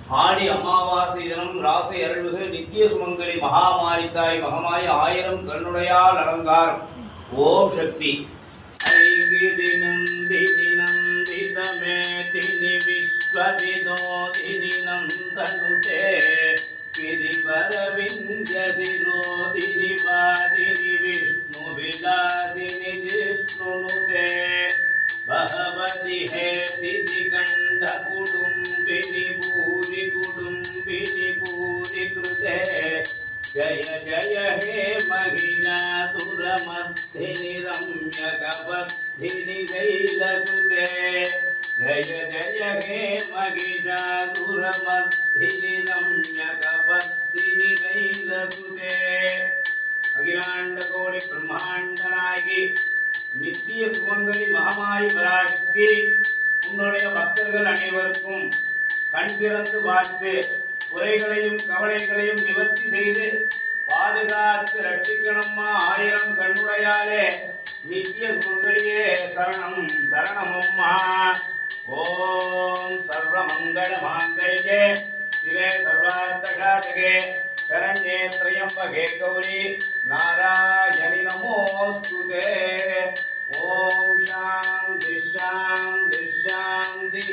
ஆடி அமாவாசை தினம் ராசை அருள்மிகு நித்திய சுமங்கலி மகாமாரித்தாய் மகமாய் ஆயிரம் கண்ணுடையால் அலங்காரம். ஓம் சக்தி. ஐகிரி நந்தினி நந்திதமேதினி விஸ்வவினோதினி நந்தனுதே கிரிவரவிந்தியதிரோதினி வாதினி விஷ்ணு விலாசினி ஜிஷ்ணுனுதே பகவதி ஹே சிதி கண்ட குடும்பினி பூரி குடும்பினி பூரி கிருதே ஜய ஜய ஹே மகிஷாசுரமர்த்தினி ரம்யகவர்த்தினி கைலசுதே ஜய ஜய ஹே மகிஷாசுரமர்த்தினி ரம்யகவர்த்தினி கைலசுதே. அகிலாண்ட கோடி பிரம்மாண்ட நாயகி நித்திய சுமங்கலி மகமாயி பராசக்தி, உன்னுடைய பக்தர்கள் அனைவருக்கும் கண் திறந்து பார்த்து குறைகளையும் கவலைகளையும் நிவர்த்தி செய்து பாதுகாத்து ரட்சிக்கணும்மா. ஆயிரம் கண்ணுடையாலே நித்திய சுமங்கலியே சரணம் சரணமம்மா. ஓம் சர்வமங்கள மாங்கல்யே சிவே சர்வார்த்தசாதகே சரண்யே த்ர்யம்பகே கௌரி நாராயணி நமோஸ்துதே. ஓம் சாந்தி சாந்தி சாந்தி.